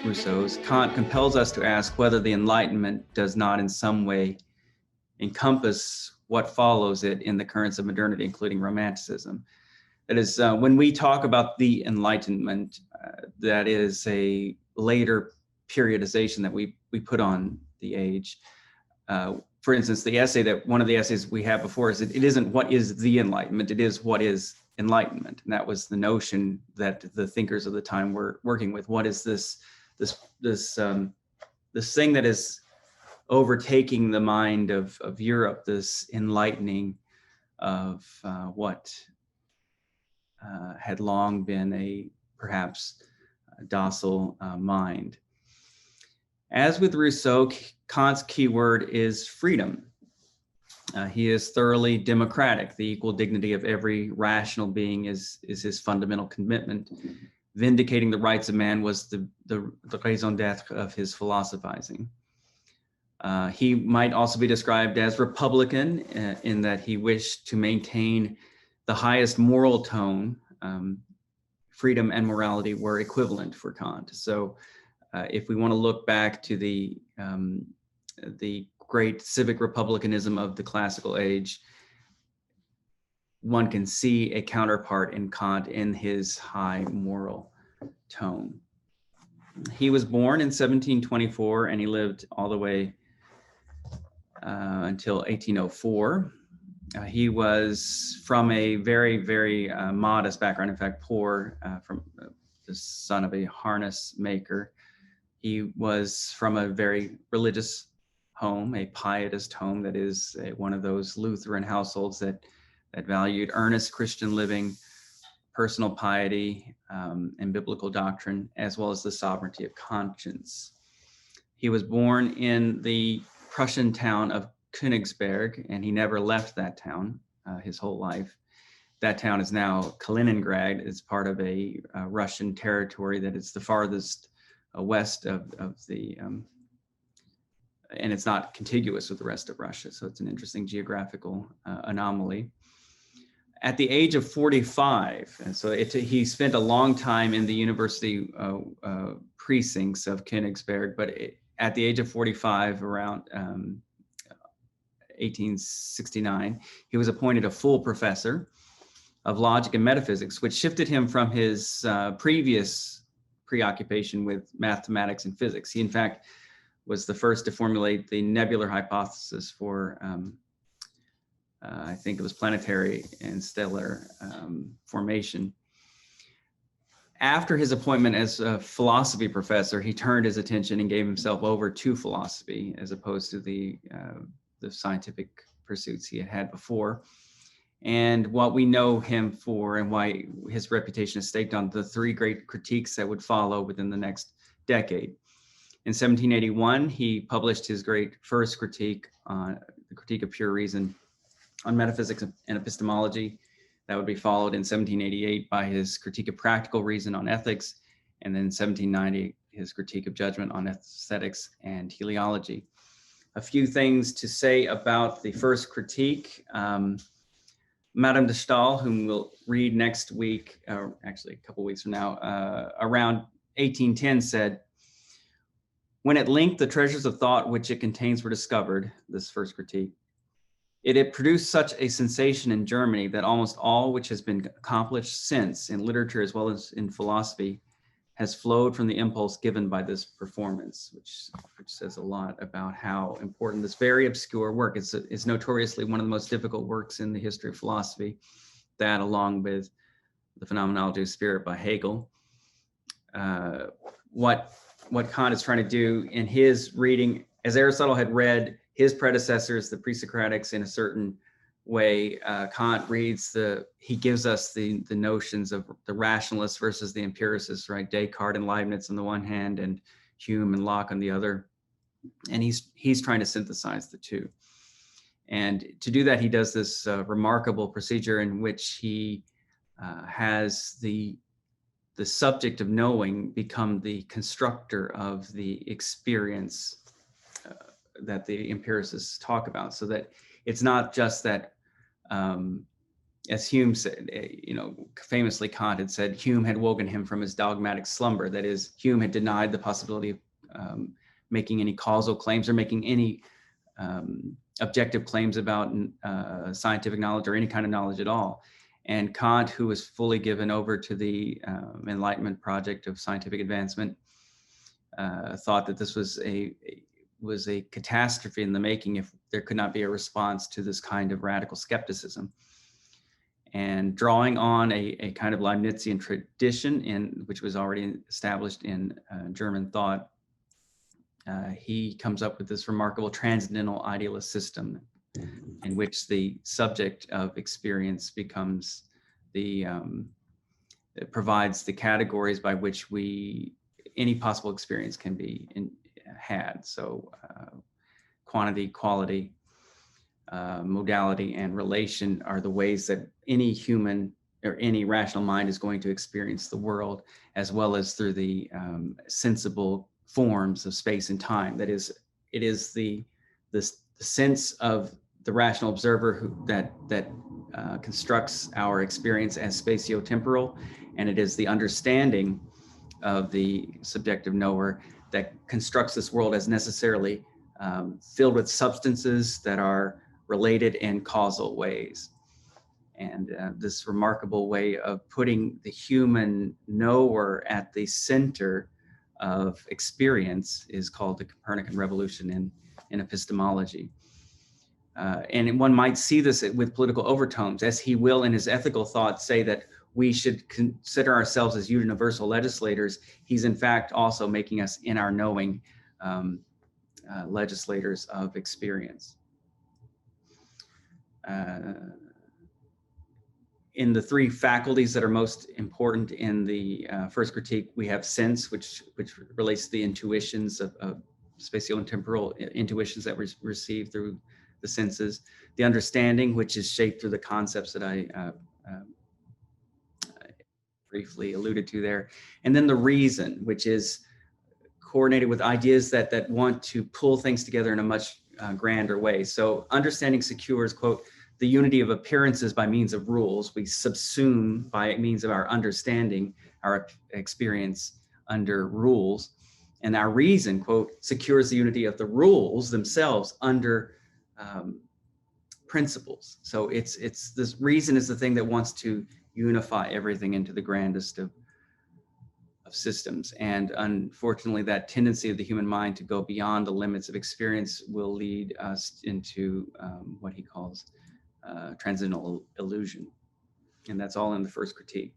Rousseau's, Kant compels us to ask whether the Enlightenment does not in some way encompass what follows it in the currents of modernity, including Romanticism. That is, when we talk about the Enlightenment, that is a later periodization that we put on the age. For instance, one of the essays we have before is it isn't what is the Enlightenment, it is what is enlightenment. And that was the notion that the thinkers of the time were working with. What is this thing that is overtaking the mind of Europe, this enlightening of what had long been a perhaps docile mind. As with Rousseau, Kant's key word is freedom. He is thoroughly democratic. The equal dignity of every rational being is his fundamental commitment. Vindicating the rights of man was the raison d'etre of his philosophizing. He might also be described as Republican in that he wished to maintain the highest moral tone. Freedom and morality were equivalent for Kant. So if we want to look back to the great civic republicanism of the classical age, one can see a counterpart in Kant in his high moral tone. He was born in 1724 and he lived all the way until 1804. He was from a very, very modest background, in fact, poor, from the son of a harness maker. He was from a very religious home, a pietist home, that is one of those Lutheran households that valued earnest Christian living, personal piety, and biblical doctrine, as well as the sovereignty of conscience. He was born in the Prussian town of Königsberg, and he never left that town his whole life. That town is now Kaliningrad. It's part of a Russian territory that is the farthest west of the, and it's not contiguous with the rest of Russia. So it's an interesting geographical anomaly. At the age of 45, and so he spent a long time in the university precincts of Königsberg, but at the age of 45, around 1869, he was appointed a full professor of logic and metaphysics, which shifted him from his previous preoccupation with mathematics and physics. He, in fact, was the first to formulate the nebular hypothesis for, I think it was planetary and stellar formation. After his appointment as a philosophy professor, he turned his attention and gave himself over to philosophy as opposed to the scientific pursuits he had before. And what we know him for and why his reputation is staked on the three great critiques that would follow within the next decade. In 1781, he published his great first critique, the Critique of Pure Reason, on metaphysics and epistemology. That would be followed in 1788 by his Critique of Practical Reason on ethics, and then 1790, his Critique of Judgment on aesthetics and teleology. A few things to say about the first critique. Madame de Stael, whom we'll read next week, or actually a couple weeks from now, around 1810 said, "When at length the treasures of thought which it contains were discovered," this first critique, "it had produced such a sensation in Germany that almost all which has been accomplished since in literature as well as in philosophy has flowed from the impulse given by this performance," which says a lot about how important this very obscure work is. It's notoriously one of the most difficult works in the history of philosophy, that along with the Phenomenology of Spirit by Hegel. What Kant is trying to do in his reading, as Aristotle had read his predecessors, the pre-Socratics, in a certain way, Kant reads he gives us the notions of the rationalists versus the empiricists, right? Descartes and Leibniz on the one hand, and Hume and Locke on the other. And he's trying to synthesize the two. And to do that, he does this remarkable procedure in which he has the subject of knowing become the constructor of the experience that the empiricists talk about, so that it's not just that as Hume said, famously Kant had said Hume had woken him from his dogmatic slumber. That is, Hume had denied the possibility of making any causal claims or making any objective claims about scientific knowledge or any kind of knowledge at all. And Kant, who was fully given over to the Enlightenment project of scientific advancement, thought that this was a catastrophe in the making if there could not be a response to this kind of radical skepticism. And drawing on a kind of Leibnizian tradition, which was already established in German thought, he comes up with this remarkable transcendental idealist system in which the subject of experience becomes it provides the categories by which any possible experience can be had. So quantity, quality, modality, and relation are the ways that any human or any rational mind is going to experience the world, as well as through the sensible forms of space and time. That is, it is the sense of the rational observer that constructs our experience as spatiotemporal, and it is the understanding of the subjective knower that constructs this world as necessarily filled with substances that are related in causal ways. And this remarkable way of putting the human knower at the center of experience is called the Copernican revolution in epistemology. And one might see this with political overtones, as he will in his ethical thought say that we should consider ourselves as universal legislators. He's in fact also making us in our knowing legislators of experience. In the three faculties that are most important in the first critique, we have sense, which relates to the intuitions of spatial and temporal intuitions that we receive through the senses, the understanding, which is shaped through the concepts that I briefly alluded to there, and then the reason, which is coordinated with ideas that want to pull things together in a much grander way. So understanding secures, quote, the unity of appearances by means of rules. We subsume by means of our understanding our experience under rules. And our reason, quote, secures the unity of the rules themselves under principles. So it's this reason is the thing that wants to unify everything into the grandest of systems. And unfortunately, that tendency of the human mind to go beyond the limits of experience will lead us into what he calls transcendental illusion. And that's all in the first critique.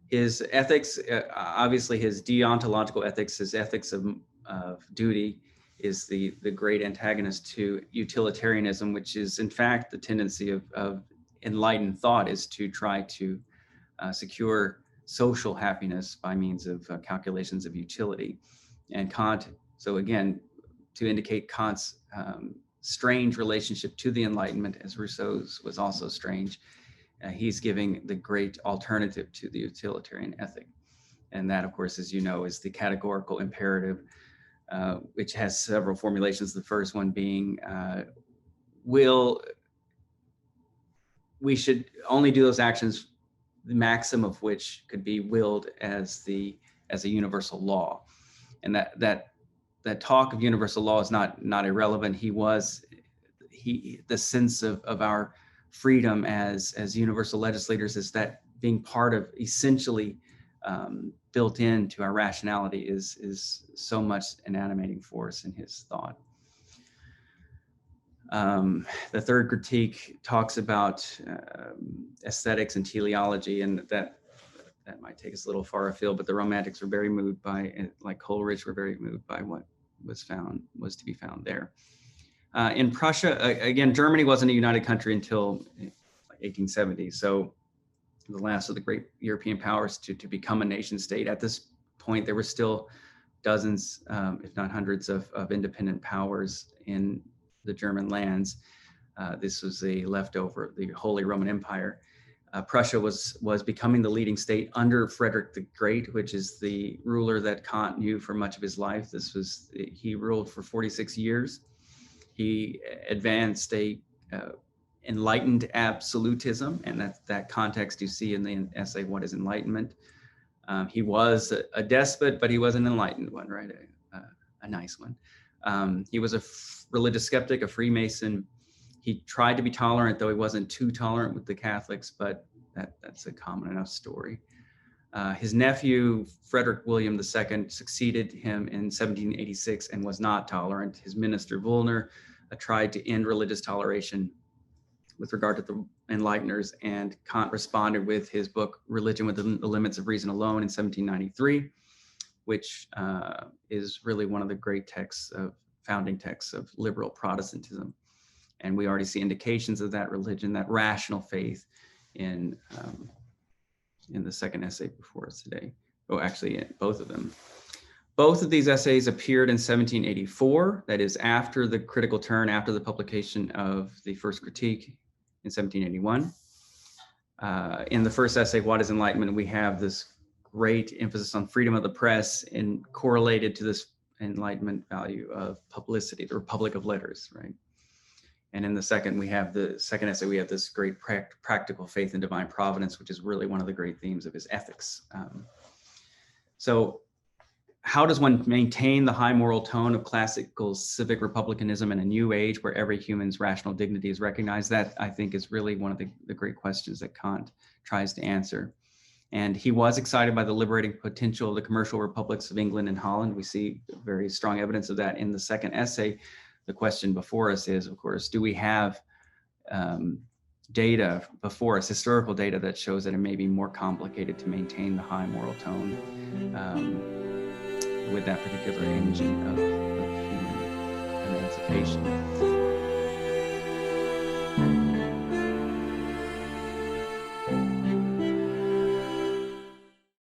His ethics, obviously his deontological ethics, his ethics of duty, is the great antagonist to utilitarianism, which is in fact the tendency of enlightened thought, is to try to secure social happiness by means of calculations of utility. And Kant, so again, to indicate Kant's strange relationship to the Enlightenment, as Rousseau's was also strange, he's giving the great alternative to the utilitarian ethic. And that, of course, as you know, is the categorical imperative, which has several formulations. The first one being, we should only do those actions, the maxim of which could be willed as a universal law. And that talk of universal law is not irrelevant. The sense of our freedom as universal legislators is that being part of essentially built into our rationality is so much an animating force in his thought. The third critique talks about aesthetics and teleology, and that might take us a little far afield, but the Romantics were very moved by, like Coleridge, were very moved by what was to be found there. In Prussia, again, Germany wasn't a united country until 1870. So the last of the great European powers to become a nation state. At this point, there were still dozens, if not hundreds of independent powers in the German lands. This was a leftover of the Holy Roman Empire. Prussia was becoming the leading state under Frederick the Great, which is the ruler that Kant knew for much of his life. He ruled for 46 years. He advanced a enlightened absolutism, and that context you see in the essay, What is Enlightenment? He was a despot, but he was an enlightened one, right? A nice one. He was a religious skeptic, a Freemason. He tried to be tolerant, though he wasn't too tolerant with the Catholics, but that's a common enough story. His nephew, Frederick William II, succeeded him in 1786 and was not tolerant. His minister, Wulner, tried to end religious toleration with regard to the Enlighteners, and Kant responded with his book, Religion Within the Limits of Reason Alone, in 1793, which is really one of the great texts founding texts of liberal Protestantism. And we already see indications of that religion, that rational faith, in the second essay before us today. Oh, actually, both of them. Both of these essays appeared in 1784, that is after the critical turn, after the publication of the first critique in 1781. In the first essay, What is Enlightenment?, we have this great emphasis on freedom of the press and correlated to this Enlightenment value of publicity, the Republic of Letters, right? And in the second essay, we have this great practical faith in divine providence, which is really one of the great themes of his ethics. So how does one maintain the high moral tone of classical civic republicanism in a new age where every human's rational dignity is recognized? That, I think, is really one of the great questions that Kant tries to answer. And he was excited by the liberating potential of the commercial republics of England and Holland. We see very strong evidence of that in the second essay. The question before us is, of course, do we have data before us, historical data, that shows that it may be more complicated to maintain the high moral tone with that particular engine of human emancipation?